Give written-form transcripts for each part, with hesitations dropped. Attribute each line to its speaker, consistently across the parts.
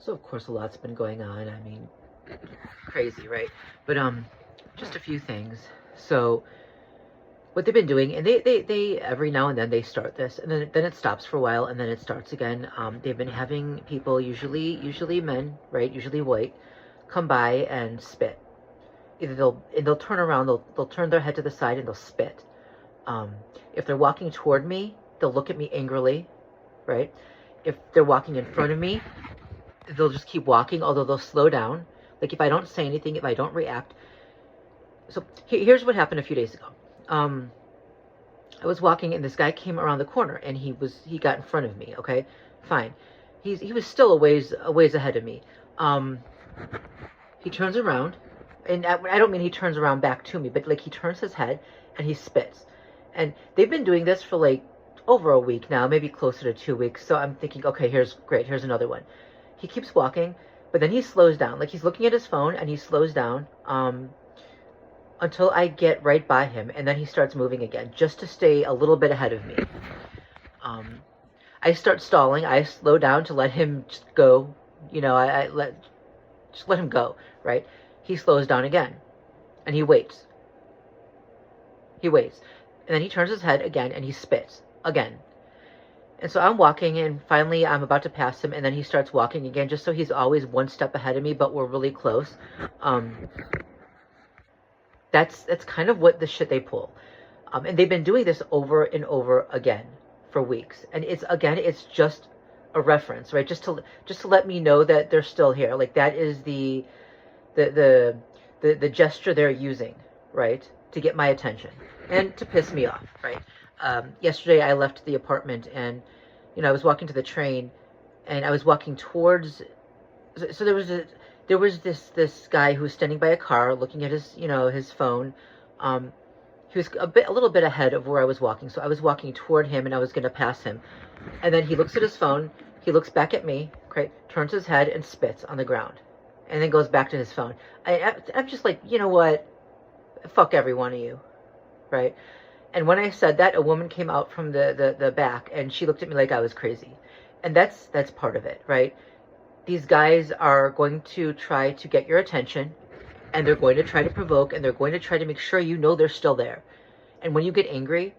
Speaker 1: So of course a lot's been going on. I mean, crazy, right? But just a few things. So what they've been doing, and they every now and then they start this, and then it stops for a while, and then it starts again. They've been having people, usually men, right, usually white, come by and spit. Either they'll turn around, they'll turn their head to the side and they'll spit. If they're walking toward me, they'll look at me angrily, right? If they're walking in front of me, they'll just keep walking, although they'll slow down. Like if I don't say anything, if I don't react. So here's what happened a few days ago. I was walking and this guy came around the corner and he got in front of me. Okay, fine. He was still a ways ahead of me. He turns around, and I don't mean he turns around back to me, but like he turns his head and he spits. And they've been doing this for like over a week now, maybe closer to 2 weeks. So I'm thinking, okay, here's another one. He keeps walking, but then he slows down. Like he's looking at his phone and he slows down. Until I get right by him, and then he starts moving again, just to stay a little bit ahead of me. I start stalling. I slow down to let him just go. You know, just let him go, right? He slows down again, and he waits. He waits, and then he turns his head again, and he spits again. And so I'm walking, and finally I'm about to pass him, and then he starts walking again, just so he's always one step ahead of me, but we're really close. That's kind of what the shit they pull. And they've been doing this over and over again for weeks. And it's just a reference, right? Just to let me know that they're still here. Like that is the gesture they're using, right? To get my attention and to piss me off, right? Yesterday I left the apartment and, you know, I was walking to the train and I was walking towards, so there was this guy who was standing by a car looking at his phone. He was a little bit ahead of where I was walking. So I was walking toward him and I was going to pass him. And then he looks at his phone. He looks back at me, right, turns his head and spits on the ground. And then goes back to his phone. I'm just like, you know what? Fuck every one of you, right? And when I said that, a woman came out from the back and she looked at me like I was crazy. And that's part of it, right? These guys are going to try to get your attention, and they're going to try to provoke, and they're going to try to make sure you know they're still there. And when you get angry,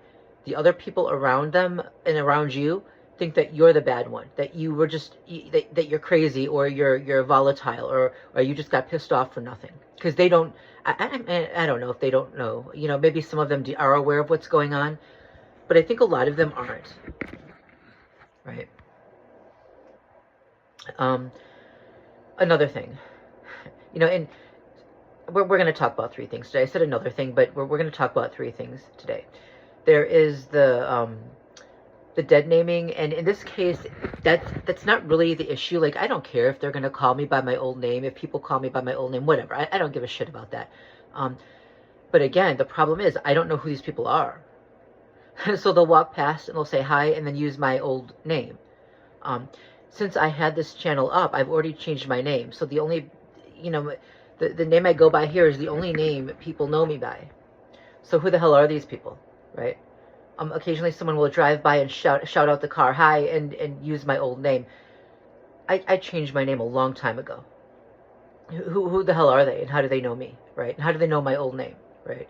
Speaker 1: the other people around them and around you think that you're the bad one, that you were just, that you're crazy, or you're volatile, or you just got pissed off for nothing. Because they don't, I don't know if they don't know. You know, maybe some of them are aware of what's going on, but I think a lot of them aren't, right? Another thing, you know, and we're going to talk about 3 things today. I said another thing, but we're going to talk about 3 things today. There is the dead naming, and in this case, that's not really the issue. Like, I don't care if they're going to call me by my old name, if people call me by my old name, whatever. I don't give a shit about that. But again, the problem is I don't know who these people are. So they'll walk past and they'll say hi and then use my old name. Since I had this channel up, I've already changed my name. So the only, you know, the name I go by here is the only name people know me by. So who the hell are these people, right? Occasionally someone will drive by and shout out the car, hi, and use my old name. I changed my name a long time ago. Who the hell are they, and how do they know me, right? And how do they know my old name, right?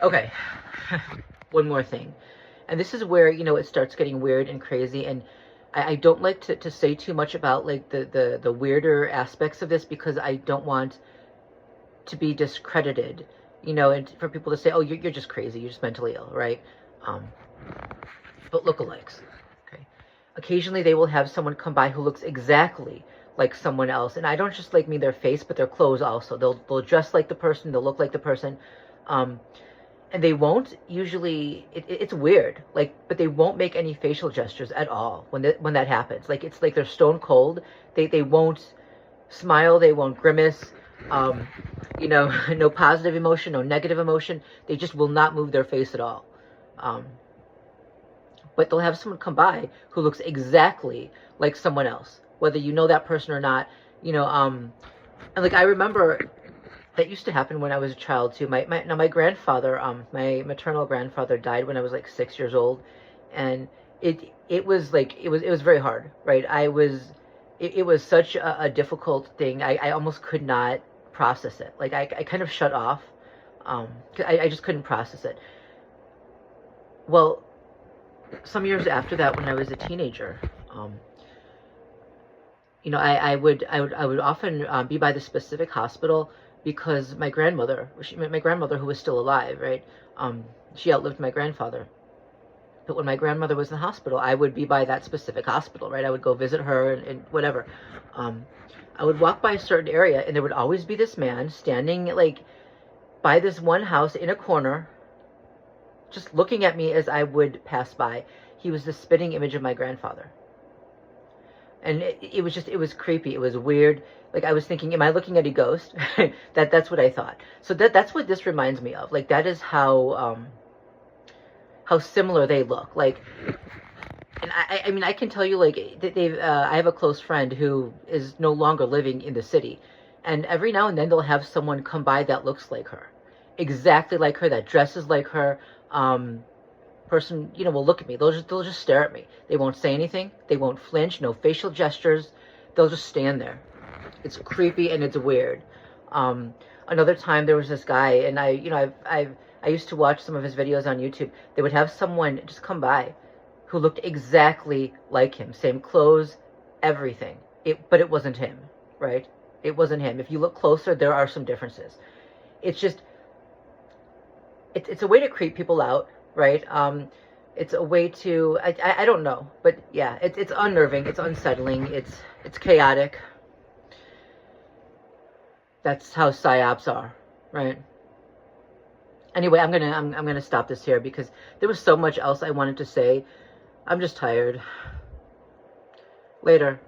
Speaker 1: Okay, one more thing. And this is where, you know, it starts getting weird and crazy. And I don't like to say too much about, like, the weirder aspects of this, because I don't want to be discredited, you know, and for people to say, oh, you're just crazy, you're just mentally ill, right? But lookalikes, okay? Occasionally they will have someone come by who looks exactly like someone else. And I don't just like mean their face, but their clothes also. They'll dress like the person, they'll look like the person. And they won't usually, it's weird, like, but they won't make any facial gestures at all when that happens. Like, it's like they're stone cold. They won't smile, they won't grimace, you know, no positive emotion, no negative emotion. They just will not move their face at all. But they'll have someone come by who looks exactly like someone else, whether you know that person or not, you know. And like, I remember that used to happen when I was a child too. My grandfather, my maternal grandfather, died when I was like 6 years old, and it was like it was very hard, right? It was such a difficult thing. I almost could not process it. Like I kind of shut off. 'Cause I just couldn't process it. Well, some years after that, when I was a teenager, I would often be by the specific hospital because my grandmother, my grandmother who was still alive, right? She outlived my grandfather. But when my grandmother was in the hospital, I would be by that specific hospital, right? I would go visit her and whatever. I would walk by a certain area, and there would always be this man standing like by this one house in a corner, just looking at me as I would pass by. He was the spitting image of my grandfather. And it was creepy. It was weird. Like I was thinking, am I looking at a ghost? That's what I thought. So that's what this reminds me of. Like that is how similar they look. Like, and I mean, I can tell you, like, I have a close friend who is no longer living in the city, and every now and then they'll have someone come by that looks like her, exactly like her, that dresses like her. Person, will look at me. They'll just stare at me. They won't say anything. They won't flinch. No facial gestures. They'll just stand there. It's creepy and it's weird. Another time there was this guy, and I used to watch some of his videos on YouTube. They would have someone just come by who looked exactly like him. Same clothes, everything. But it wasn't him, right? It wasn't him. If you look closer, there are some differences. It's just, it's a way to creep people out, right? It's a way to, I don't know. But yeah, it's unnerving. It's unsettling. It's chaotic. That's how psyops are, right? Anyway, I'm gonna stop this here because there was so much else I wanted to say. I'm just tired. Later.